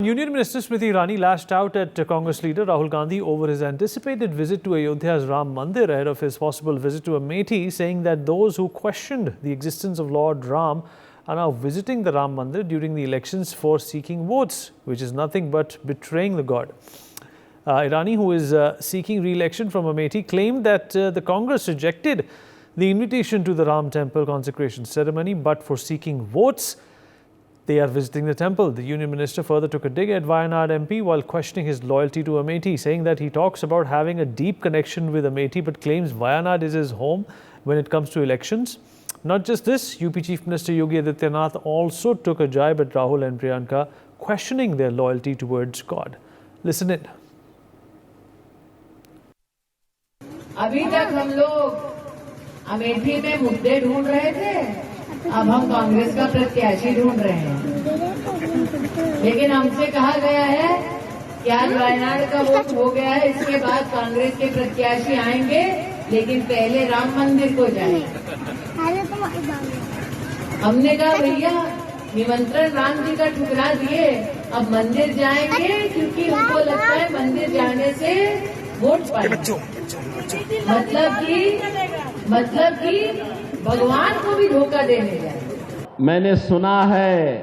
Union Minister Smriti Irani lashed out at Congress leader Rahul Gandhi over his anticipated visit to Ayodhya's Ram Mandir ahead of his possible visit to Amethi, saying that those who questioned the existence of Lord Ram are now visiting the Ram Mandir during the elections for seeking votes, which is nothing but betraying the god. Irani, who is seeking re-election from Amethi, claimed that the Congress rejected the invitation to the Ram temple consecration ceremony, but for seeking votes, they are visiting the temple. The Union Minister further took a dig at Wayanad MP while questioning his loyalty to Amethi, saying that he talks about having a deep connection with Amethi but claims Wayanad is his home when it comes to elections. Not just this, UP Chief Minister Yogi Adityanath also took a jibe at Rahul and Priyanka, questioning their loyalty towards God. Listen in. अभी तक हम लोग अमेठी में मुद्दे ढूंढ रहे थे, अब हम कांग्रेस का प्रत्याशी ढूंढ रहे हैं। लेकिन हमसे कहा गया है कि आज वायनाड का वोट हो गया है, इसके बाद कांग्रेस के प्रत्याशी आएंगे, लेकिन पहले राम मंदिर को जाएंगे। हमने कहा भैया निमंत्रण राम जी का ठुकरा दिए, अब मंदिर जाएंगे क्योंकि उनको लगता है मंदिर जाने से वोट पाएंगे। मतलब कि भगवान को भी धोखा देने जाए। मैंने सुना है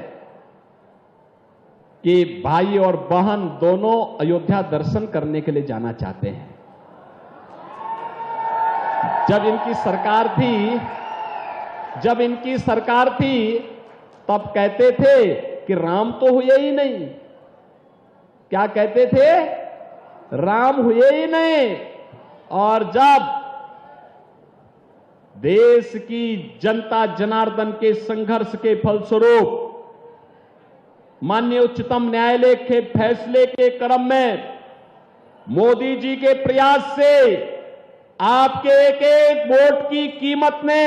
कि भाई और बहन दोनों अयोध्या दर्शन करने के लिए जाना चाहते हैं। जब इनकी सरकार थी तब कहते थे कि राम तो हुए ही नहीं। क्या कहते थे? राम हुए ही नहीं। और जब देश की जनता जनार्दन के संघर्ष के फलस्वरूप माननीय उच्चतम न्यायालय के फैसले के क्रम में मोदी जी के प्रयास से आपके एक एक वोट की कीमत ने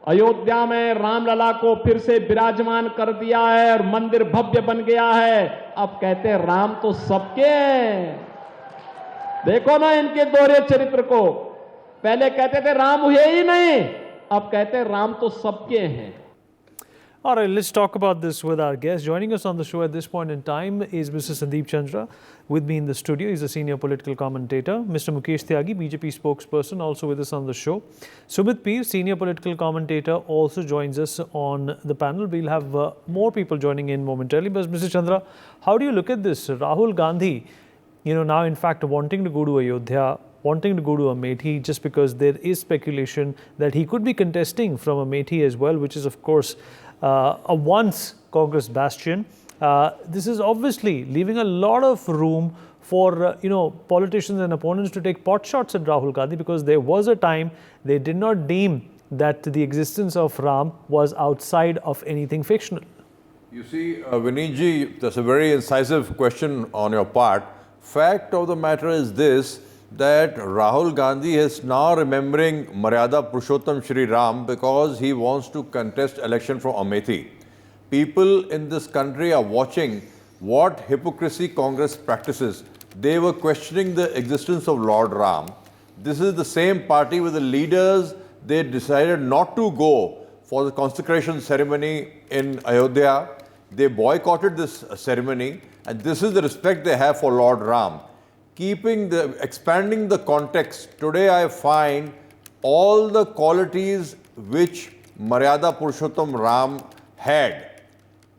अयोध्या में रामलला को फिर से विराजमान कर दिया है और मंदिर भव्य बन गया है। अब कहते हैं राम तो सबके हैं। देखो ना इनके दोहरे चरित्र को, पहले कहते थे राम हुए ही नहीं, अब कहते हैं राम तो सबके हैं। All right, let's talk about this with our guest. Joining us on the show at this point in time is Mr. Sandeep Chandra. With me in the studio, he's a senior political commentator. Mr. Mukesh Tyagi, BJP spokesperson, also with us on the show. Sumit Peer, senior political commentator, also joins us on the panel. We'll have more people joining in momentarily. But Mr. Chandra, how do you look at this? Rahul Gandhi, now in fact wanting to go to Ayodhya, wanting to go to Amethi, just because there is speculation that he could be contesting from Amethi as well, which is of course a once Congress bastion. This is obviously leaving a lot of room for politicians and opponents to take pot shots at Rahul Gandhi, because there was a time they did not deem that the existence of Ram was outside of anything fictional. You see, Vineet ji, that's a very incisive question on your part. Fact of the matter is this, that Rahul Gandhi is now remembering Maryada Purushottam Shri Ram because he wants to contest election from Amethi. People in this country are watching what hypocrisy Congress practices. They were questioning the existence of Lord Ram. This is the same party with the leaders. They decided not to go for the consecration ceremony in Ayodhya. They boycotted this ceremony, and this is the respect they have for Lord Ram. Expanding the context, today I find all the qualities which Maryada Purushottam Ram had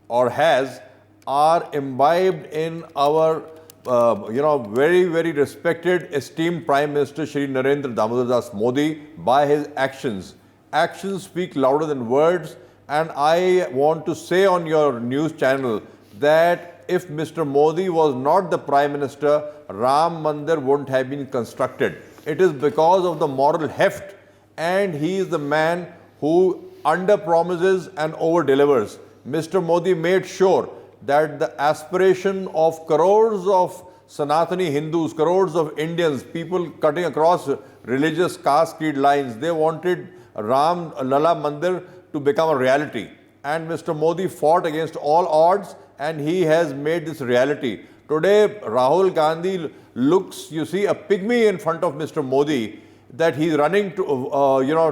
or has are imbibed in our very, very respected, esteemed Prime Minister Shri Narendra Damodar Das Modi by his actions. Actions speak louder than words, and I want to say on your news channel that if Mr. Modi was not the Prime Minister, Ram Mandir wouldn't have been constructed. It is because of the moral heft, and he is the man who under-promises and over-delivers. Mr. Modi made sure that the aspiration of crores of Sanatani Hindus, crores of Indians, people cutting across religious caste creed lines, they wanted Ram Lala Mandir to become a reality. And Mr. Modi fought against all odds, and he has made this reality. Today, Rahul Gandhi looks, you see, a pygmy in front of Mr. Modi, that he's running to,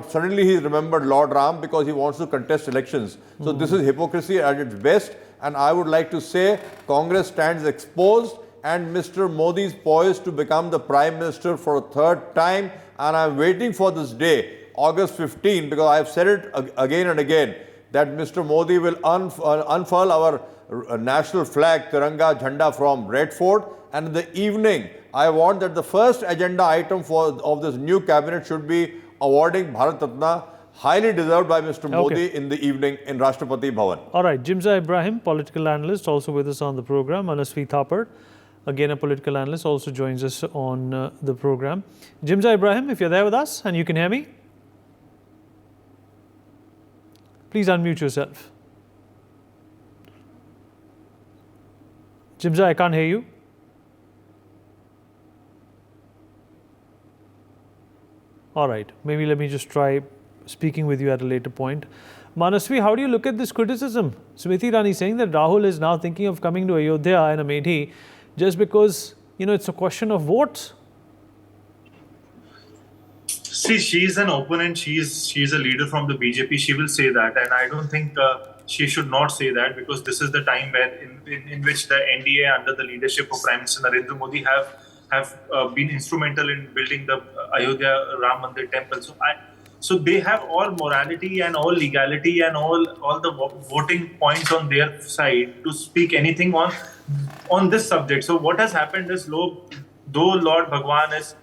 suddenly he's remembered Lord Ram because he wants to contest elections. So this is hypocrisy at its best. And I would like to say Congress stands exposed and Mr. Modi is poised to become the Prime Minister for a third time. And I'm waiting for this day, August 15, because I've said it again and again, that Mr. Modi will unfurl our national flag, Tiranga Jhanda from Red Fort. And in the evening, I want that the first agenda item of this new cabinet should be awarding Bharat Ratna, highly deserved by Mr. Modi, in the evening in Rashtrapati Bhavan. All right, Jimza Ibrahim, political analyst, also with us on the program. Manasvi Thapar, again a political analyst, also joins us on the program. Jimza Ibrahim, if you're there with us and you can hear me, please unmute yourself. Jimza, I can't hear you. All right, maybe let me just try speaking with you at a later point. Manasvi, how do you look at this criticism? Smriti Irani saying that Rahul is now thinking of coming to Ayodhya and Amethi just because, it's a question of votes. See, she's an opponent. She's a leader from the BJP. She will say that, and I don't think she should not say that, because this is the time in which the NDA under the leadership of Prime Minister Narendra Modi have been instrumental in building the Ayodhya Ram Mandir temple. So they have all morality and all legality and all the voting points on their side to speak anything on this subject. So what has happened is, though Lord Bhagwan is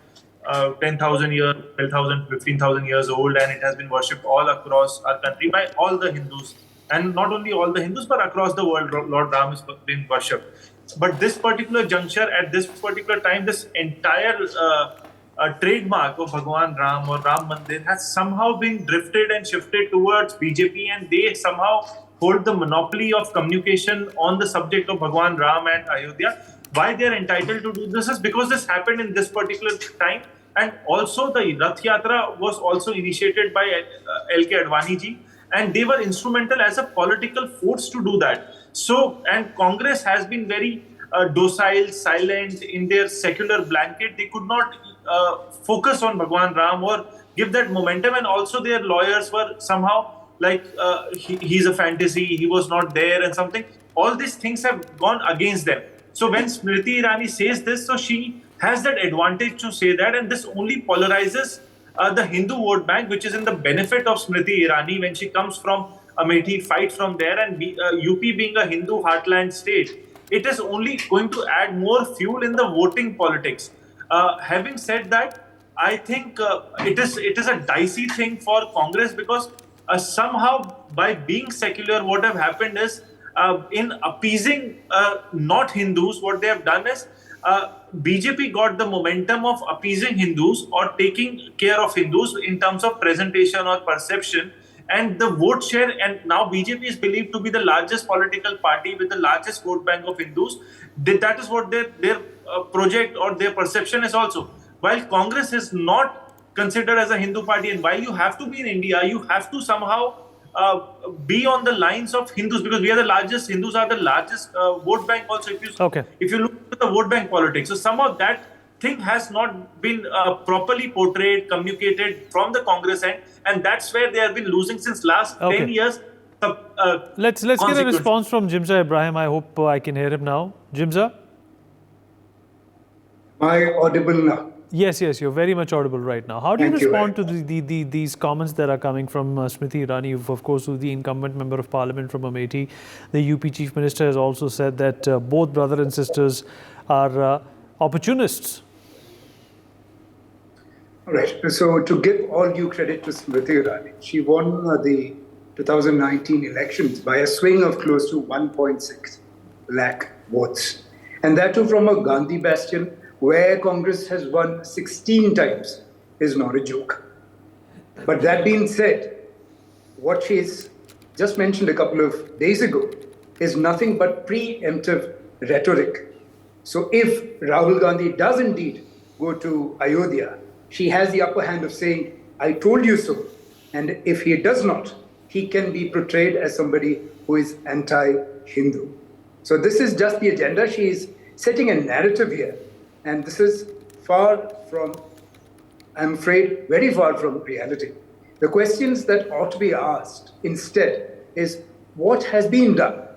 10,000 years, 12,000, 15,000 years old, and it has been worshipped all across our country by all the Hindus, and not only all the Hindus but across the world, Lord Ram is being worshipped. But this particular juncture, at this particular time, this entire trademark of Bhagwan Ram or Ram Mandir has somehow been drifted and shifted towards BJP, and they somehow hold the monopoly of communication on the subject of Bhagwan Ram and Ayodhya. Why they are entitled to do this is because this happened in this particular time, and also the Rath Yatra was also initiated by L.K. Advani ji, and they were instrumental as a political force to do that. So, and Congress has been very docile, silent in their secular blanket. They could not focus on Bhagwan Ram or give that momentum, and also their lawyers were somehow like, he's a fantasy, he was not there and something. All these things have gone against them. So when Smriti Irani says this, so she has that advantage to say that, and this only polarizes the Hindu vote bank, which is in the benefit of Smriti Irani when she comes from Amethi, fight from there, and UP being a Hindu heartland state, it is only going to add more fuel in the voting politics. Having said that, I think it is a dicey thing for Congress, because somehow by being secular, what have happened is, in appeasing not Hindus, what they have done is, BJP got the momentum of appeasing Hindus or taking care of Hindus in terms of presentation or perception, and the vote share, and now BJP is believed to be the largest political party with the largest vote bank of Hindus. That is what their project or their perception is also. While Congress is not considered as a Hindu party, and while you have to be in India, you have to somehow be on the lines of Hindus, because we are the largest, Hindus are the largest vote bank also. If you look at the vote bank politics, so somehow that thing has not been properly portrayed, communicated from the Congress end, and that's where they have been losing since last 10 years. Let's get a response from Jimza Ibrahim. I hope I can hear him now. Jimza? Am I audible now? Yes, you're very much audible right now. How do you respond to these comments that are coming from Smriti Irani, who of course is the incumbent member of parliament from Amethi? The UP Chief Minister has also said that both brother and sisters are opportunists. All right. So to give all due credit to Smriti Irani, she won the 2019 elections by a swing of close to 1.6 lakh votes. And that too from a Gandhi bastion, where Congress has won 16 times, is not a joke. But that being said, what she's just mentioned a couple of days ago is nothing but preemptive rhetoric. So if Rahul Gandhi does indeed go to Ayodhya, she has the upper hand of saying, I told you so. And if he does not, he can be portrayed as somebody who is anti-Hindu. So this is just the agenda. She is setting a narrative here. And this is far from, I'm afraid, very far from reality. The questions that ought to be asked instead is, what has been done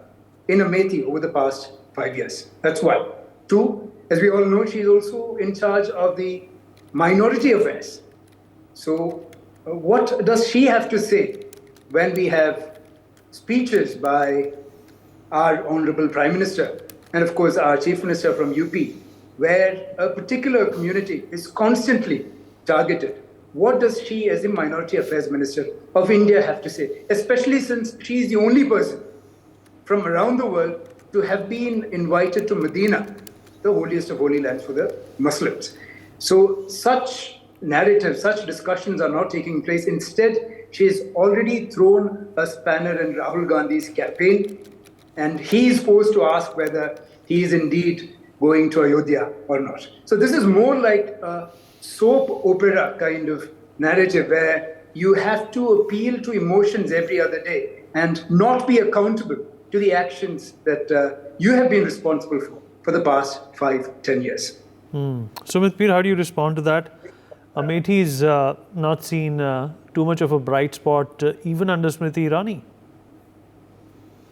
in Amethi over the past 5 years. That's one. Two, as we all know, she's also in charge of the minority affairs. So, what does she have to say when we have speeches by our Honorable Prime Minister and, of course, our Chief Minister from UP, where a particular community is constantly targeted? What does she, as the Minority Affairs Minister of India, have to say? Especially since she is the only person from around the world to have been invited to Medina, the holiest of holy lands for the Muslims. So such narratives, such discussions are not taking place. Instead, she has already thrown a spanner in Rahul Gandhi's campaign, and he is forced to ask whether he is indeed going to Ayodhya or not. So this is more like a soap opera kind of narrative where you have to appeal to emotions every other day and not be accountable to the actions that you have been responsible for the past 5-10 years. Sumit, how do you respond to that? Amethi is not seen too much of a bright spot even under Smriti Irani.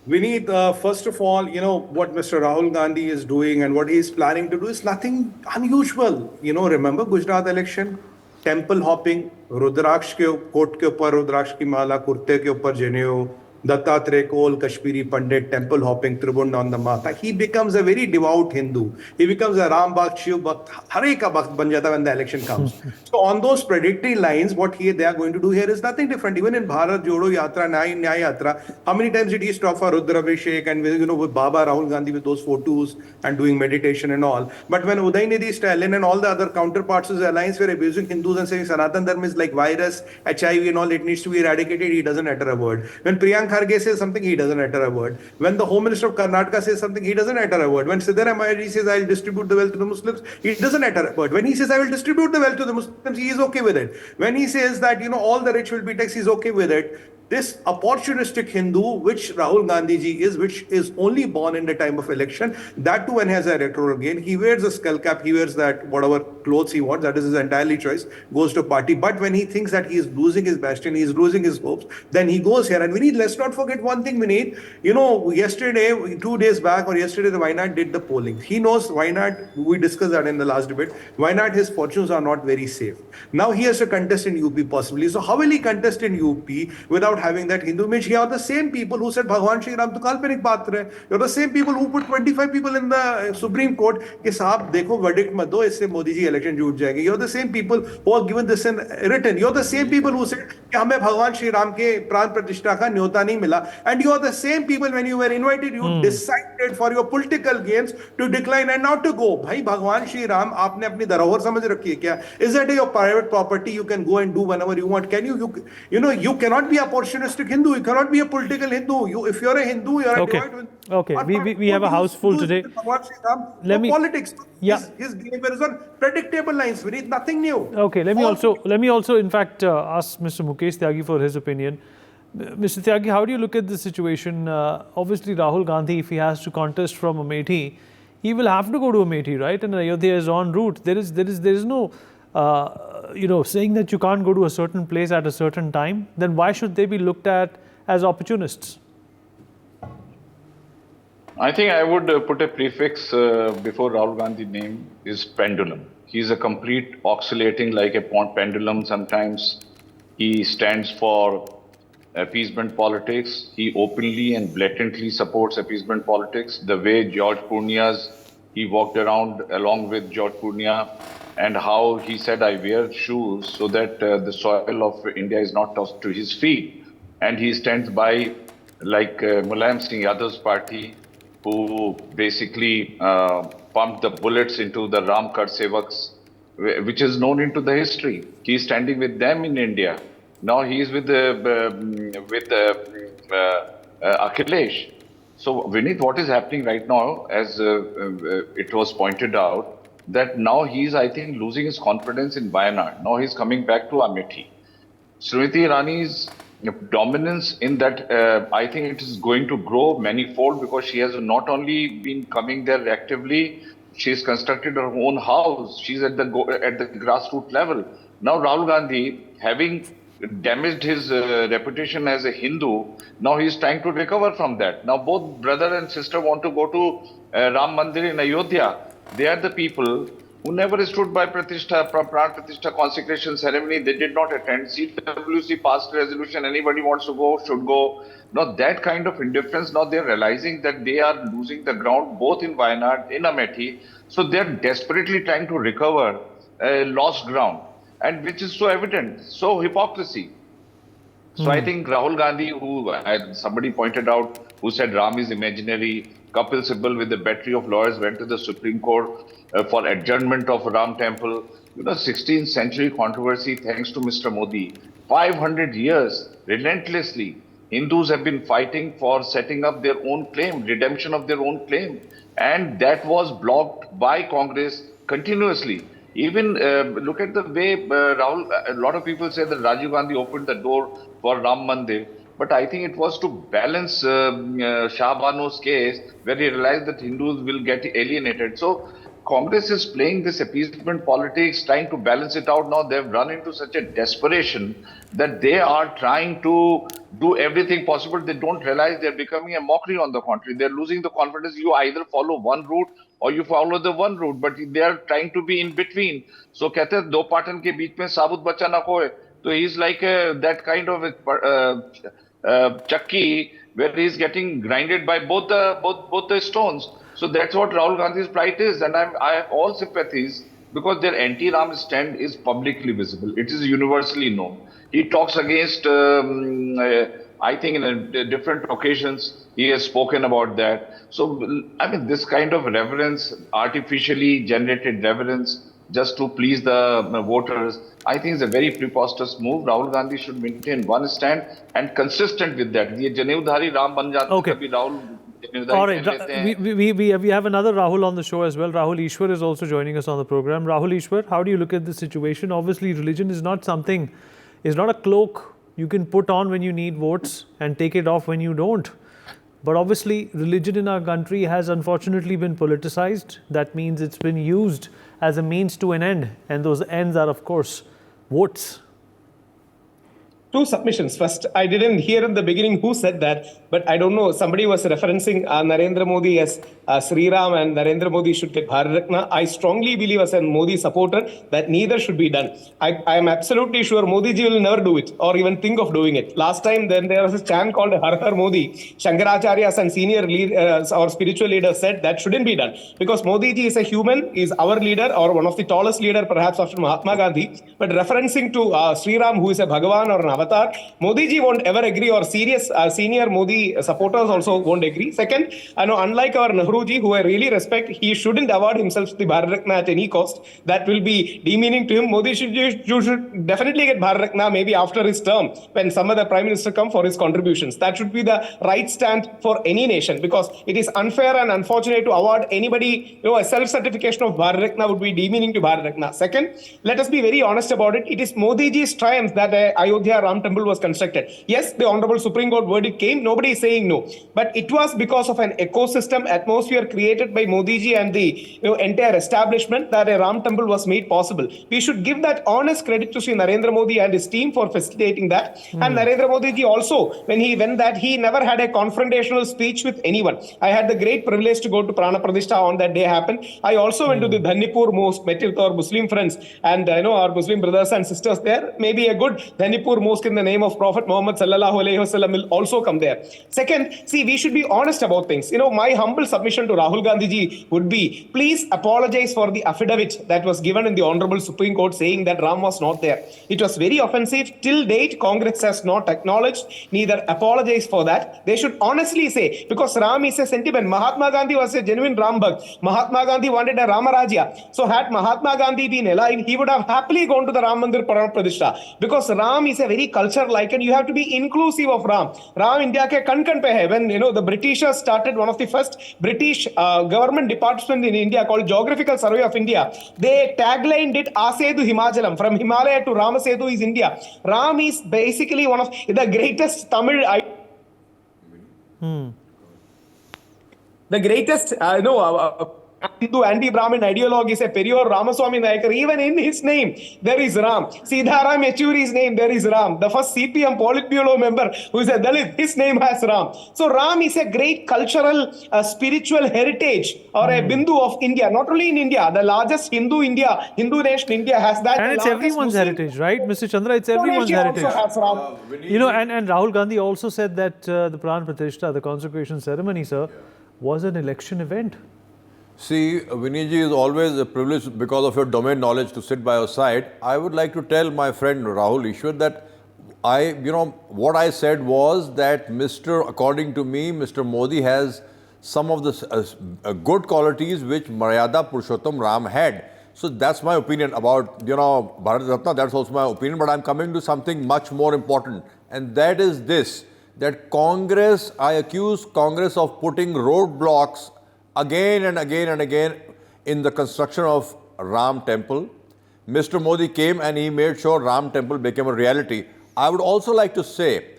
Vineet, first of all, what Mr. Rahul Gandhi is doing and what he is planning to do is nothing unusual. Remember Gujarat election? Temple hopping, Rudraksh ke coat ke upar Rudraksh ki mala, kurte ke upar Janeo, Dattatreya Kol, Kashmiri Pandit, temple hopping, Tribund on the Mata. He becomes a very devout Hindu. He becomes a Ram Bhakt, Shiv Bhakt, Hare ka Bhakt ban jata when the election comes. So on those predictory lines, what they are going to do here is nothing different. Even in Bharat Jodo Yatra, Nyaya Yatra, how many times did he stop for Rudravishek and with Baba Rahul Gandhi with those photos and doing meditation and all. But when Udaynidhi Stalin and all the other counterparts of the alliance were abusing Hindus and saying Sanatan Dharma is like virus, HIV and all, it needs to be eradicated, he doesn't utter a word. When Priyanka Kharge says something, he doesn't utter a word. When the Home Minister of Karnataka says something, he doesn't utter a word. When Siddaramaiah says, I will distribute the wealth to the Muslims, he doesn't utter a word. When he says, I will distribute the wealth to the Muslims, he is okay with it. When he says that, all the rich will be taxed, he's okay with it. This opportunistic Hindu, which Rahul Gandhi ji is, which is only born in the time of election, that too when he has an electoral gain, he wears a skull cap, he wears that whatever clothes he wants, that is his entirely choice, goes to party. But when he thinks that he is losing his bastion, he is losing his hopes, then he goes here. And let's not forget one thing, Vineet. Yesterday, 2 days back or yesterday, the Wayanad did the polling. He knows Wayanad, we discussed that in the last debate, Wayanad, his fortunes are not very safe. Now he has to contest in UP possibly. So how will he contest in UP without having that Hindu image? Here are the same people who said Bhagwan Shri Ram to Kalpanik Patra. You're the same people who put 25 people in the Supreme Court कि साहब देखो verdict मत दो इससे Modi ji election जीत जाएंगे. You're the same people who are given this in written. You're the same people who said कि हमें भगवान श्री राम के प्राण प्रतिष्ठा का न्योता नहीं मिला. And you're the same people when you were invited, you decided for your political gains to decline and not to go. भाई भगवान श्री राम आपने अपनी धरोहर समझ रखी है क्या? Is that your private property? You can go and do whenever you want. Can you cannot be a opportunistic Hindu. You cannot be a political Hindu. If you're a Hindu, you're okay. a divide. Okay, we have a house full today. Politics. His behavior is on predictable lines. We need nothing new. Okay, let me also in fact ask Mr. Mukesh Tyagi for his opinion. Mr. Tyagi, how do you look at the situation? Obviously, Rahul Gandhi, if he has to contest from Amethi, he will have to go to Amethi, right? And Ayodhya is en route. There is no saying that you can't go to a certain place at a certain time. Then why should they be looked at as opportunists? I think I would put a prefix before Rahul Gandhi's name is pendulum. He's a complete oscillating like a pendulum. Sometimes he stands for appeasement politics. He openly and blatantly supports appeasement politics. The way George Purnia's, he walked around along with George Purnia, and how he said, I wear shoes so that the soil of India is not tossed to his feet. And he stands by like Mulayam Singh Yadav's party, who basically pumped the bullets into the Ram Kar Sevaks, which is known into the history. He is standing with them in India. Now he is with Akhilesh. So Vineet, what is happening right now, as it was pointed out, that now he is, I think, losing his confidence in Wayanad. Now he is coming back to Amethi. Smriti Irani's dominance in that, I think it is going to grow manifold, because she has not only been coming there actively, she has constructed her own house. She's at the grassroots level. Now Rahul Gandhi, having damaged his reputation as a Hindu. Now he's trying to recover from that. Now both brother and sister want to go to Ram Mandir in Ayodhya. They are the people who never stood by Pran Pratishtha consecration ceremony. They did not attend. CWC passed a resolution. Anybody wants to go should go. Now that kind of indifference, now they're realizing that they are losing the ground both in Wayanad, in Amethi. So they're desperately trying to recover lost ground, and which is so evident, so hypocrisy. So I think Rahul Gandhi, who somebody pointed out, who said Ram is imaginary, Kapil Sibal with a battery of lawyers went to the Supreme Court for adjournment of Ram Temple. 16th century controversy thanks to Mr. Modi. 500 years, relentlessly, Hindus have been fighting for setting up their own claim, redemption of their own claim. And that was blocked by Congress continuously. Even look at the way Rahul, a lot of people say that Rajiv Gandhi opened the door for Ram Mandir. But I think it was to balance Shah Banu's case, where he realized that Hindus will get alienated. So Congress is playing this appeasement politics, trying to balance it out. Now they've run into such a desperation that they are trying to do everything possible. They don't realize they're becoming a mockery on the country. They're losing the confidence. You either follow one route or you follow the one route, but they are trying to be in between. So कहते हैं दो पाटन के बीच में साबुत बच्चा ना खोए. So he's like that kind of chakki where he's getting grinded by both the stones. So that's what Rahul Gandhi's plight is, and I have all sympathies because their anti-Ram stand is publicly visible. It is universally known. He talks against, I think in different occasions, he has spoken about that. So, I mean, this kind of reverence, artificially generated reverence, just to please the voters, I think is a very preposterous move. Rahul Gandhi should maintain one stand and consistent with that. ये जनेऊधारी राम बन जाते हैं, कभी Rahul all right, we have another Rahul on the show as well. Rahul Ishwar is also joining us on the program. Rahul Ishwar, how do you look at the situation? Obviously, religion is not something, is not a cloak you can put on when you need votes and take it off when you don't. But obviously, religion in our country has unfortunately been politicized. That means it's been used as a means to an end. And those ends are, of course, votes. Two submissions. First, I didn't hear in the beginning who said that, but I don't know. Somebody was referencing Narendra Modi as Sri Ram and Narendra Modi should get Bharat Ratna. I strongly believe as a Modi supporter that neither should be done. I am absolutely sure Modi ji will never do it or even think of doing it. Last time then there was a chant called Har Har Modi. Shankaracharyas and senior leaders or spiritual leaders said that shouldn't be done because Modi ji is a human, is our leader or one of the tallest leader perhaps after Mahatma Gandhi. But referencing to Sri Ram, who is a Bhagavan or an avatar, Modi ji won't ever agree, or serious senior Modi supporters also won't agree. Second, unlike our Nehru ji, who I really respect, he shouldn't award himself the Bharat Ratna at any cost. That will be demeaning to him. Modi should definitely get Bharat Ratna maybe after his term when some other prime minister come for his contributions. That should be the right stand for any nation because it is unfair and unfortunate to award anybody, a self-certification of Bharat Ratna would be demeaning to Bharat Ratna. Second, let us be very honest about it. It is Modi ji's triumph that Ayodhya Ram Temple was constructed. Yes, the Honorable Supreme Court verdict came. Nobody is saying no. But it was because of an ecosystem atmosphere created by Modi ji and the entire establishment that a Ram Temple was made possible. We should give that honest credit to Sri Narendra Modi and his team for facilitating that. And Narendra Modi ji also, when he went that, he never had a confrontational speech with anyone. I had the great privilege to go to Prana Pratishtha on that day happened. I also went to the Dhanipur mosque, met with our Muslim friends and our Muslim brothers and sisters there. Maybe a good Dhanipur mosque in the name of Prophet Muhammad sallallahu alaihi wasallam will also come there. Second, see, we should be honest about things. My humble submission to Rahul Gandhi ji would be, please apologize for the affidavit that was given in the Honorable Supreme Court saying that Ram was not there. It was very offensive. Till date, Congress has not acknowledged, neither apologized for that. They should honestly say, because Ram is a sentiment. Mahatma Gandhi was a genuine Ram Bhakt. Mahatma Gandhi wanted a Ramarajya. So had Mahatma Gandhi been alive, he would have happily gone to the Ram Mandir Prana Pratishtha. Because Ram is a very culture-like and you have to be inclusive of Ram. Ram India ke kan pe hai. When the Britishers started one of the first British government department in India called Geographical Survey of India, they taglined it Asedu Himachalam. From Himalaya to Ramasedu is India. Ram is basically one of the greatest Tamil. The greatest Hindu anti-Brahmin ideologue is a Periyar Ramaswamy Nayakar. Even in his name, there is Ram. Sitaram Yechury's name, there is Ram. The first CPM Politburo member who is a Dalit, his name has Ram. So Ram is a great cultural, spiritual heritage or a Bindu of India. Not only in India, the largest Hindu nation India has that. And it's everyone's heritage, right, Mr. Chandra? It's everyone's heritage. Also has Ram. You know, and Rahul Gandhi also said that the Pran Pratishtha, the consecration ceremony, sir, was an election event. See, Vinayji, is always a privilege because of your domain knowledge to sit by your side. I would like to tell my friend Rahul Ishwar that what I said was that according to me, Mr. Modi has some of the good qualities which Maryada Purushottam Ram had. So that's my opinion about, Bharat Ratna, that's also my opinion. But I'm coming to something much more important. And that is this, that I accuse Congress of putting roadblocks again and again and again in the construction of Ram Temple. Mr. Modi came and he made sure Ram Temple became a reality. I would also like to say,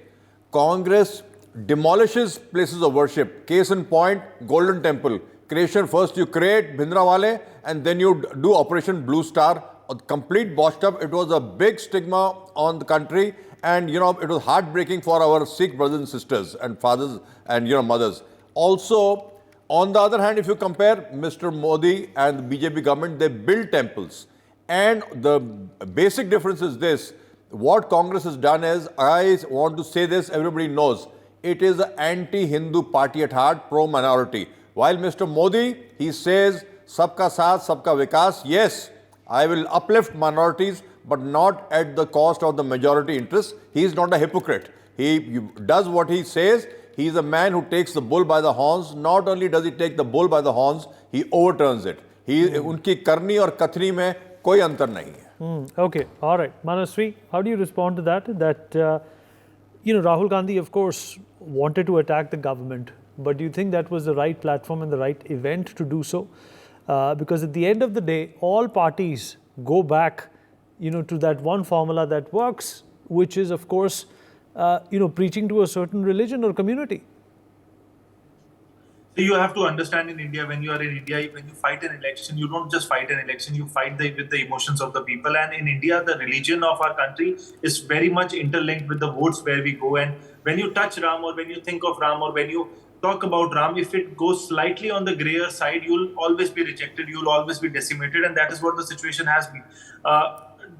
Congress demolishes places of worship. Case in point, Golden Temple. Creation, first you create Bhindranwale and then you do Operation Blue Star. A complete botched up. It was a big stigma on the country and it was heartbreaking for our Sikh brothers and sisters and fathers and mothers. Also, on the other hand, if you compare Mr. Modi and the BJP government, they build temples. And the basic difference is this. What Congress has done is, I want to say this, everybody knows, it is an anti-Hindu party at heart, pro-minority. While Mr. Modi, he says, Sabka Saath, Sabka Vikas. Yes, I will uplift minorities, but not at the cost of the majority interest. He is not a hypocrite. He does what he says. He is a man who takes the bull by the horns. Not only does he take the bull by the horns, he overturns it. Unki karni aur kathni mein koi antar nahi hai. Okay, all right. Manasri, how do you respond to that? That, Rahul Gandhi, of course, wanted to attack the government. But do you think that was the right platform and the right event to do so? Because at the end of the day, all parties go back, to that one formula that works, which is, of course, preaching to a certain religion or community. So you have to understand in India, when you are in India, when you fight an election, you don't just fight an election, you fight with the emotions of the people. And in India, the religion of our country is very much interlinked with the votes where we go. And when you touch Ram or when you think of Ram or when you talk about Ram, if it goes slightly on the grayer side, you'll always be rejected, you'll always be decimated. And that is what the situation has been.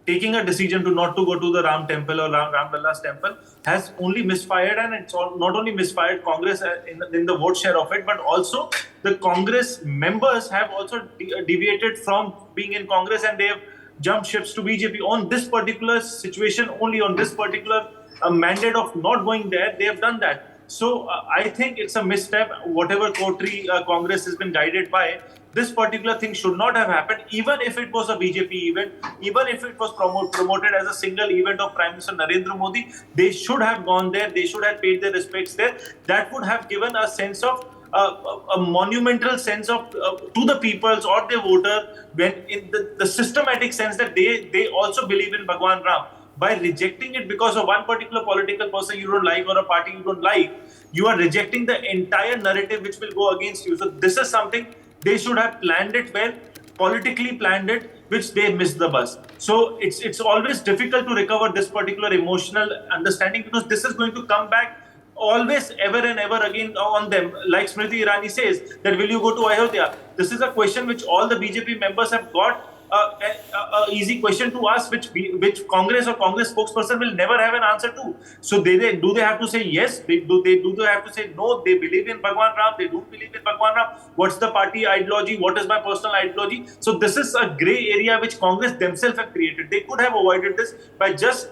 Taking a decision not to go to the Ram temple or Ram Lalla's temple has only misfired, and it's not only misfired Congress in the vote share of it, but also the Congress members have also deviated from being in Congress and they have jumped ships to BJP on this particular situation, only on this particular mandate of not going there, they have done that. So I think it's a misstep, whatever coterie Congress has been guided by. This particular thing should not have happened, even if it was a BJP event, even if it was promoted as a single event of Prime Minister Narendra Modi. They should have gone there, they should have paid their respects there. That would have given a sense of, a monumental sense of to the peoples or the voter, when in the systematic sense that they also believe in Bhagwan Ram. By rejecting it because of one particular political person you don't like or a party you don't like, you are rejecting the entire narrative which will go against you. So this is something they should have planned it well, politically planned it, which they missed the bus. So it's always difficult to recover this particular emotional understanding, because this is going to come back always, ever and ever again on them. Like Smriti Irani says, that will you go to Ayodhya? This is a question which all the BJP members have got. An easy question to ask, which Congress or Congress spokesperson will never have an answer to. So do they have to say yes? Do they have to say no? They believe in Bhagwan Ram. They don't believe in Bhagwan Ram. What's the party ideology? What is my personal ideology? So this is a grey area which Congress themselves have created. They could have avoided this by just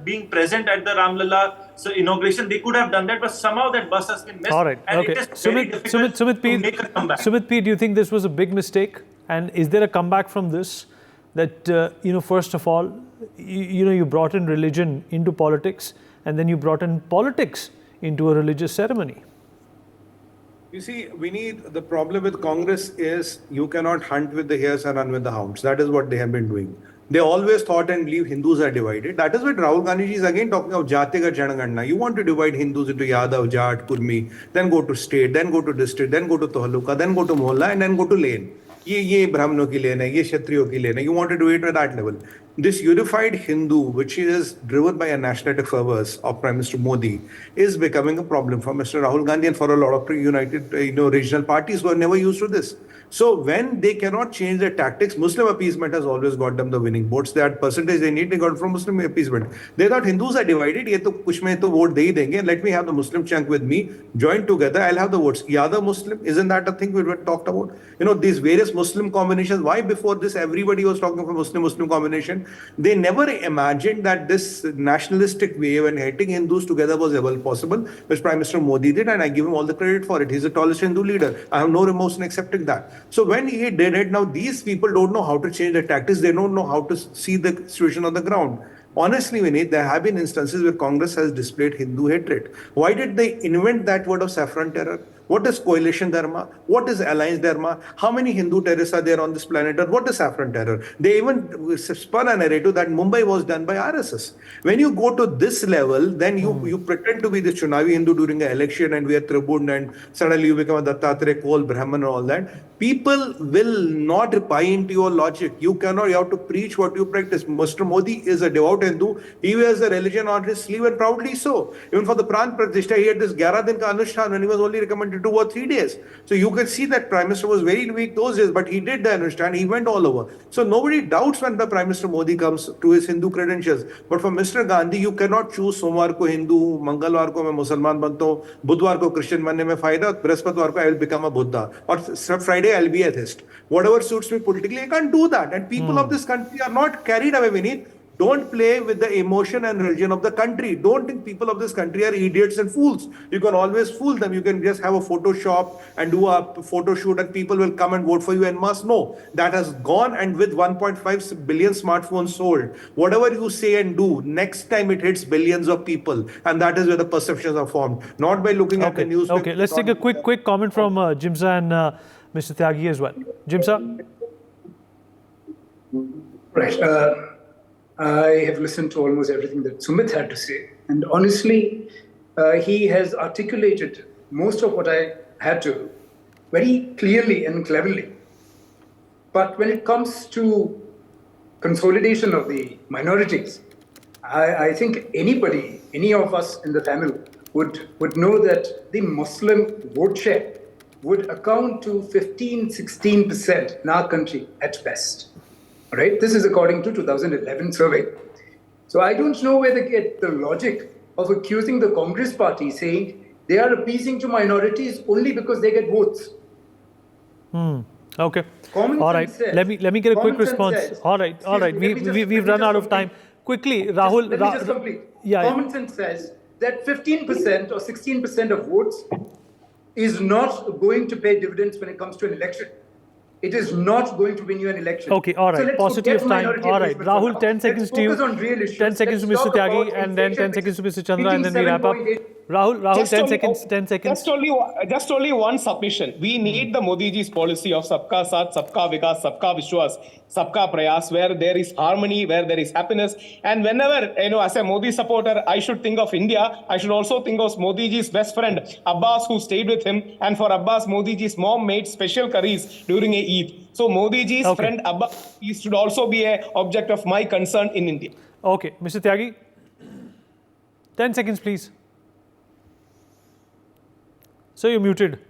being present at the Ram Lalla inauguration. They could have done that, but somehow that bus has been missed. All right. And Okay. it is very difficult to make a comeback. Sumit P, do you think this was a big mistake? And is there a comeback from this? That, first of all, you brought in religion into politics, and then you brought in politics into a religious ceremony. You see, the problem with Congress is you cannot hunt with the hares and run with the hounds. That is what they have been doing. They always thought and believe Hindus are divided. That is what Rahul Gandhi is again talking of Jatigat Janaganna. You want to divide Hindus into Yadav, Jat, Kurmi, then go to state, then go to district, then go to Tahaluka, then go to Mohalla, and then go to lane. ये ब्राह्मणों की लेन है, ये क्षत्रियों की लेन है. You want to do it at that level. This unified Hindu, which is driven by a nationalistic fervors of Prime Minister Modi, is becoming a problem for Mr. Rahul Gandhi and for a lot of united, regional parties who are never used to this. So when they cannot change their tactics, Muslim appeasement has always got them the winning votes. That percentage they need, they got from Muslim appeasement. They thought Hindus are divided. ये तो कुछ में तो vote दे ही देंगे. Let me have the Muslim chunk with me. Join together. I'll have the votes. Yadav Muslim, isn't that a thing we talked about? These various Muslim combinations. Why before this everybody was talking of a Muslim combination? They never imagined that this nationalistic wave and hating Hindus together was ever possible, which Prime Minister Modi did, and I give him all the credit for it. He's the tallest Hindu leader. I have no remorse in accepting that. So when he did it, now these people don't know how to change their tactics. They don't know how to see the situation on the ground. Honestly, Vinay, there have been instances where Congress has displayed Hindu hatred. Why did they invent that word of saffron terror? What is coalition dharma? What is alliance dharma? How many Hindu terrorists are there on this planet? Or what is saffron terror? They even spun a narrative that Mumbai was done by RSS. When you go to this level, then you pretend to be the Chunavi Hindu during an election and we are tribuned and suddenly you become a Dattatreya, Kol, Brahman and all that. People will not buy into your logic. You have to preach what you practice. Mr. Modi is a devout Hindu. He wears the religion on his sleeve and proudly so. Even for the Pran Pratishtha, he had this 11 din ka Anushthan when he was only recommended 2 or 3 days. So you can see that Prime Minister was very weak those days, but he did the Anushthan. He went all over. So nobody doubts when the Prime Minister Modi comes to his Hindu credentials. But for Mr. Gandhi, you cannot choose Somwar ko Hindu, Mangalwar ko main Musalman banta hu, Budwar ko Christian banne mein fayda, Brihaspatiwar ko I will become a Buddha. Or Friday I'll be atheist. Whatever suits me politically, I can't do that. And people of this country are not carried away, Vinit. Don't play with the emotion and religion of the country. Don't think people of this country are idiots and fools. You can always fool them. You can just have a Photoshop and do a photo shoot and people will come and vote for you en masse. No, that has gone, and with 1.5 billion smartphones sold, whatever you say and do, next time it hits billions of people. And that is where the perceptions are formed. Not by looking at the news. Okay, let's take a quick comment from Jimsa and Mr. Tyagi as well. Jimsa? Right. I have listened to almost everything that Sumit had to say. And honestly, he has articulated most of what I had to very clearly and cleverly. But when it comes to consolidation of the minorities, I think anybody, any of us in the family would know that the Muslim vote share would account to 15-16% in our country at best. Right? This is according to 2011 survey. So I don't know where they get the logic of accusing the Congress party saying they are appeasing to minorities only because they get votes. Okay. All right. Says, let me get a quick response. All right. We've run out of time. Quickly, Rahul. Let me just complete. Yeah. Common sense says that 15% or 16% of votes is not going to pay dividends when it comes to an election. It is not going to win you an election. Okay, all right. So Paucity of time. All right. Rahul, 10 seconds to you. 10 seconds to Mr. Tyagi and then 10 seconds to Mr. Chandra and then we wrap up. Rahul, 10 seconds. Just only one submission. We need the Modi ji's policy of Sabka Saath, Sabka Vikas, Sabka Vishwas, Sabka Prayas, where there is harmony, where there is happiness. And whenever, as a Modi supporter, I should think of India, I should also think of Modi ji's best friend, Abbas, who stayed with him. And for Abbas, Modi ji's mom made special curries during a Eid. So Modi ji's friend Abbas, he should also be an object of my concern in India. Okay. Mr. Tyagi, 10 seconds, please. So you're muted.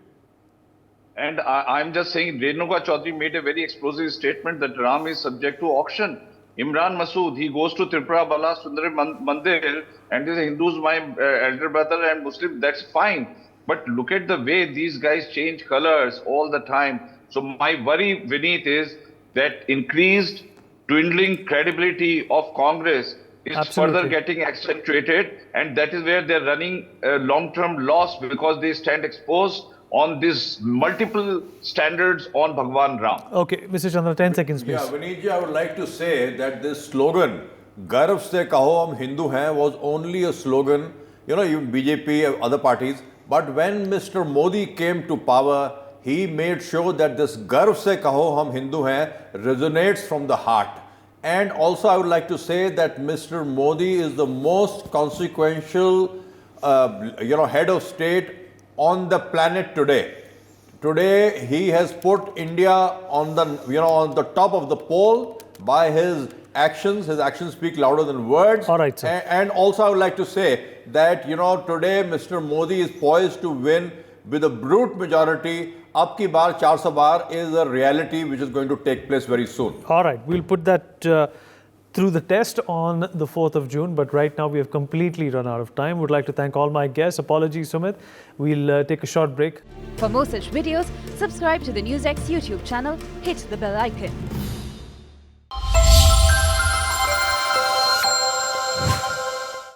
And I'm just saying, Renuka Chaudhary made a very explosive statement that Ram is subject to auction. Imran Masood, he goes to Tripura Bala Sundari Mandir and these Hindus, my elder brother and Muslim, that's fine. But look at the way these guys change colors all the time. So my worry, Vineet, is that increased dwindling credibility of Congress is further getting accentuated, and that is where they're running a long-term loss because they stand exposed on these multiple standards on Bhagwan Ram. Okay, Mr. Chandra, 10 seconds, please. Yeah, Vineet, I would like to say that this slogan, Garv se kaho hum Hindu hain, was only a slogan, even BJP, other parties. But when Mr. Modi came to power, he made sure that this Garv se kaho hum Hindu hain resonates from the heart. And also, I would like to say that Mr. Modi is the most consequential, head of state on the planet today. Today, he has put India on the top of the pole by his actions. His actions speak louder than words. All right, sir. And also, I would like to say that, today Mr. Modi is poised to win with a brute majority. Ab ki baar 400 bar is a reality which is going to take place very soon. All right, we'll put that through the test on the 4th of June. But right now, we have completely run out of time. Would like to thank all my guests. Apologies, Sumit. We'll take a short break. For more such videos, subscribe to the NewsX YouTube channel, hit the bell icon.